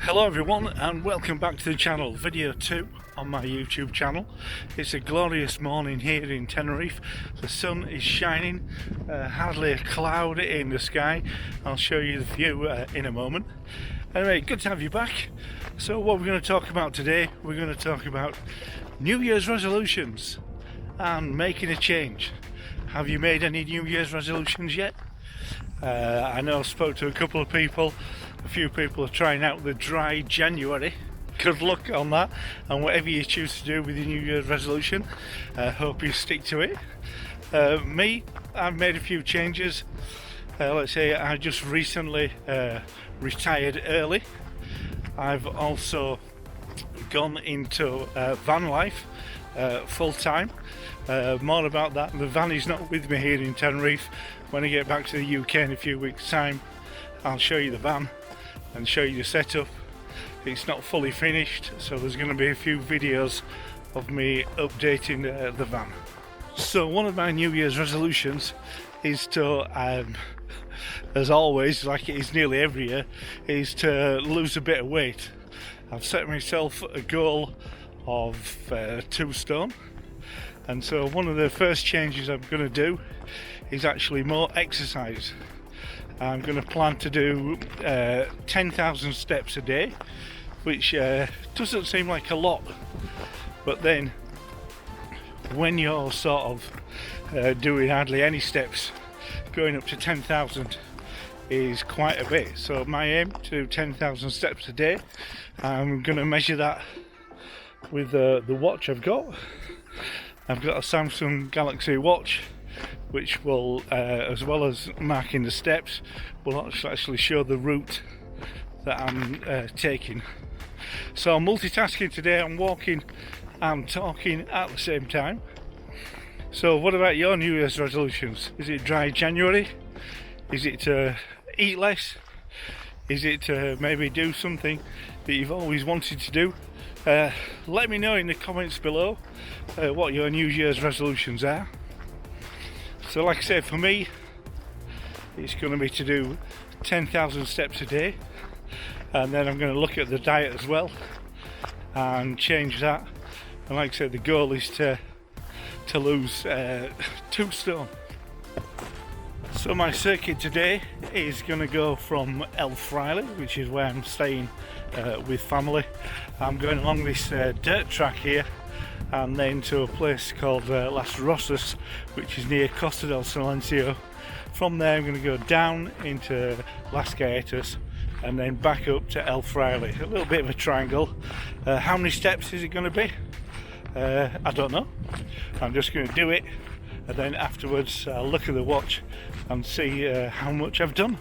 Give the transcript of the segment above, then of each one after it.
Hello everyone and welcome back to the channel, video 2 on my YouTube channel. It's a glorious morning here in Tenerife. The sun is shining, hardly a cloud in the sky. I'll show you the view in a moment. Anyway, good to have you back. So what we're going to talk about today, we're going to talk about New Year's resolutions and making a change. Have you made any New Year's resolutions yet? I know I spoke to a couple of people. A few people are trying out the dry January. Good luck on that, and whatever you choose to do with your New Year's resolution, hope you stick to it. Me, I've made a few changes. Let's say I just recently retired early. I've also gone into van life full time. More about that. The van is not with me here in Tenerife. When I get back to the UK in a few weeks time, I'll show you the van and show you the setup. It's not fully finished, so there's going to be a few videos of me updating the van. So one of my New Year's resolutions is to, as always, like it is nearly every year, is to lose a bit of weight. I've set myself a goal of 2 stone, and so one of the first changes I'm going to do is actually more exercise. I'm going to plan to do 10,000 steps a day, which doesn't seem like a lot, but then when you're sort of doing hardly any steps, going up to 10,000 is quite a bit. So my aim to do 10,000 steps a day. I'm going to measure that with the watch I've got. I've got a Samsung Galaxy watch, which will, as well as marking the steps, will actually show the route that I'm taking. So I'm multitasking today. I'm walking and talking at the same time. So what about your New Year's resolutions? Is it dry January? Is it to eat less? Is it to maybe do something that you've always wanted to do? Let me know in the comments below what your New Year's resolutions are. So like I said, for me, it's going to be to do 10,000 steps a day, and then I'm going to look at the diet as well and change that. And like I said, the goal is to lose 2 stone. So my circuit today is going to go from Fraile, which is where I'm staying with family. I'm going along this dirt track here, and then to a place called Las Galletas, which is near Costa del Silencio. From there I'm going to go down into Las Galletas and then back up to Fraile. A little bit of a triangle. How many steps is it going to be? I don't know. I'm just going to do it, and then afterwards I'll look at the watch and see how much I've done.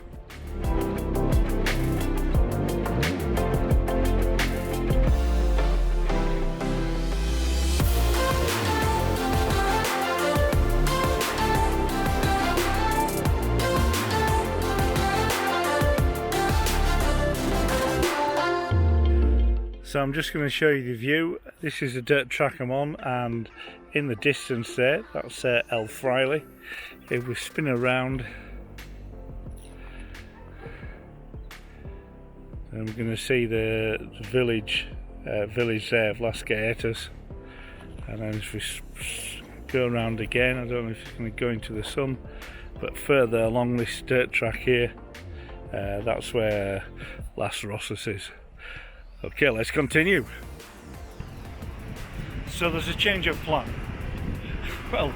So I'm just going to show you the view. This is the dirt track I'm on, and in the distance there, that's Fraile. If we spin around, and we're going to see the village there of Las Galletas. And then if we go around again, I don't know if it's going to go into the sun, but further along this dirt track here, that's where Las Galletas is. Okay, let's continue. So there's a change of plan. Well,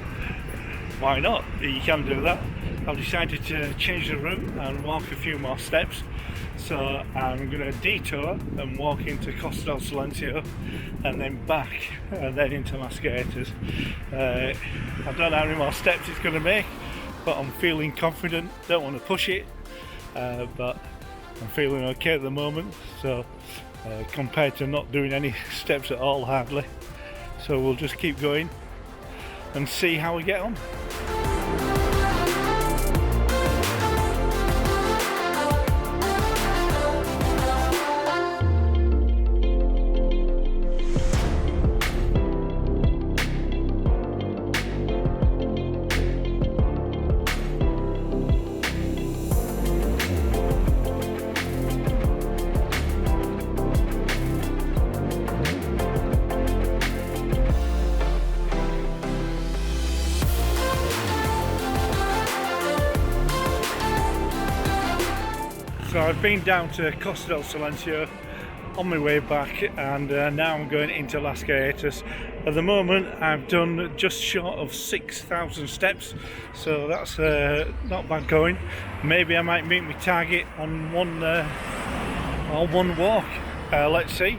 why not? You can do that. I've decided to change the route and walk a few more steps. So I'm going to detour and walk into Costa del Silencio and then back and then into Las Galletas. I don't know how many more steps it's going to make, but I'm feeling confident. Don't want to push it, but I'm feeling okay at the moment. So compared to not doing any steps at all, hardly. So we'll just keep going and see how we get on. So I've been down to Costa del Silencio on my way back, and now I'm going into Las Galletas. At the moment I've done just short of 6,000 steps, so that's not bad going. Maybe I might meet my target on one walk. Let's see.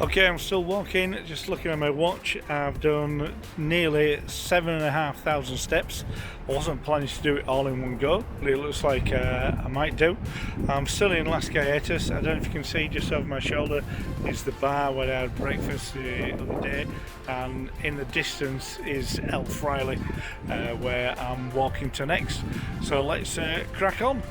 Okay, I'm still walking, just looking at my watch. I've done nearly 7,500 steps. I wasn't planning to do it all in one go, but it looks like I might do. I'm still in Las Galletas. I don't know if you can see, just over my shoulder is the bar where I had breakfast the other day, and in the distance is El Fraile, where I'm walking to next. So let's crack on.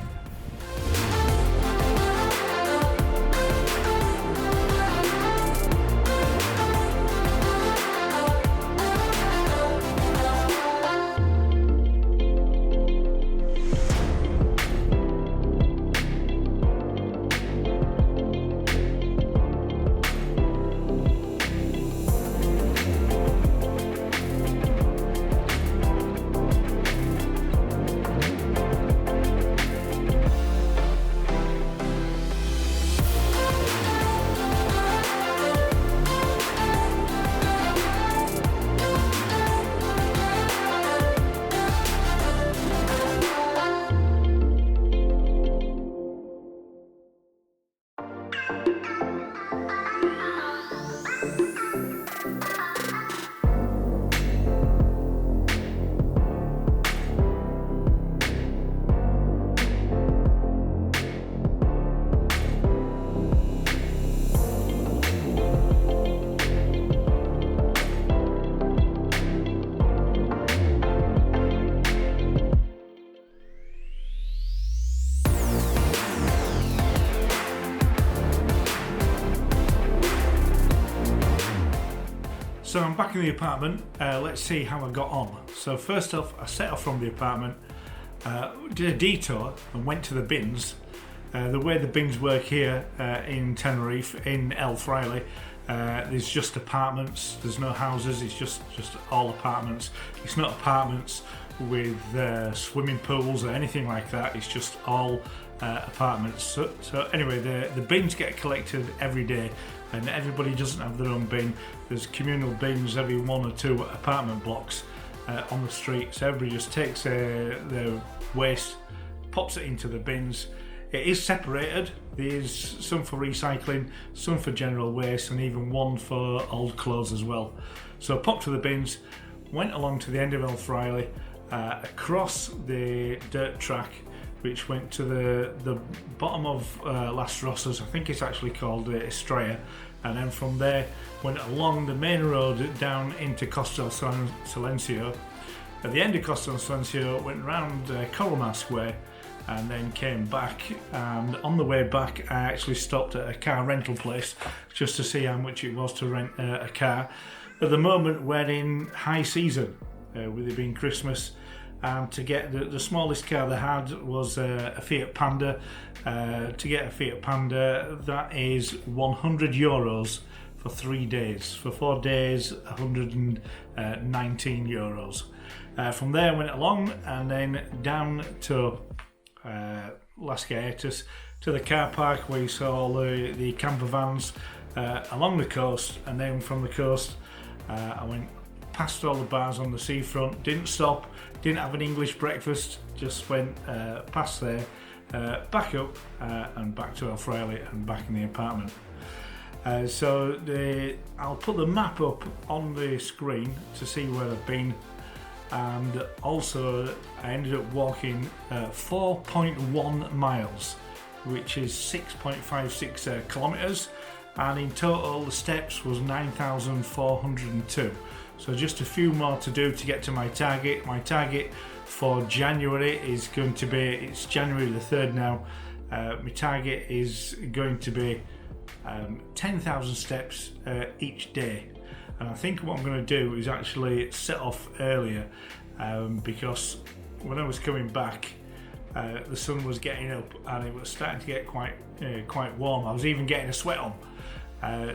So I'm back in the apartment. Let's see how I got on. So first off, I set off from the apartment, did a detour and went to the bins. The way the bins work here in Tenerife, in El Fraile, there's just apartments, there's no houses, it's just all apartments. It's not apartments with swimming pools or anything like that, it's just all apartments. So anyway, the bins get collected every day, and everybody doesn't have their own bin. There's communal bins every 1 or 2 apartment blocks on the street, so everybody just takes their waste, pops it into the bins. It is separated. There's some for recycling, some for general waste, and even one for old clothes as well. So I popped to the bins, went along to the end of El Fraile, across the dirt track, which went to the bottom of Las Rosas. I think it's actually called Estrella, and then from there went along the main road down into Costa del Silencio. At the end of Costa del Silencio, went around Colomar Way, and then came back. And on the way back, I actually stopped at a car rental place just to see how much it was to rent a car. At the moment, we're in high season, with it being Christmas. And to get the smallest car they had was a Fiat Panda. To get a Fiat Panda, that is €100 for 3 days. For 4 days, €119. From there, went along and then down to Las Galletas, to the car park where you saw all the camper vans along the coast. And then from the coast, I went past all the bars on the seafront, didn't stop, didn't have an English breakfast, just went past there, back up and back to El Fraile and back in the apartment. So I'll put the map up on the screen to see where I've been, and also I ended up walking 4.1 miles, which is 6.56 kilometres, and in total the steps was 9,402. So just a few more to do to get to my target. My target for January is going to be, it's January the 3rd now, my target is going to be 10,000 steps each day. And I think what I'm going to do is actually set off earlier, because when I was coming back, the sun was getting up and it was starting to get quite warm. I was even getting a sweat on.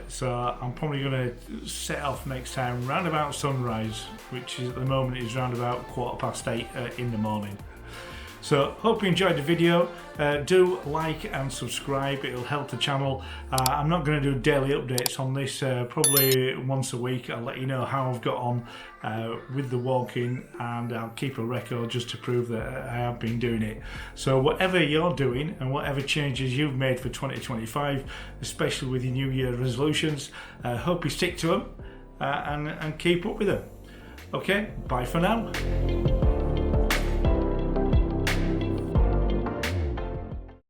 So I'm probably going to set off next time round about sunrise, which is, at the moment is round about 8:15 in the morning. So hope you enjoyed the video. Do like and subscribe, it'll help the channel. I'm not going to do daily updates on this, probably once a week. I'll let you know how I've got on with the walking, and I'll keep a record just to prove that I have been doing it. So whatever you're doing and whatever changes you've made for 2025, especially with your New Year resolutions, hope you stick to them and keep up with them. Okay, bye for now.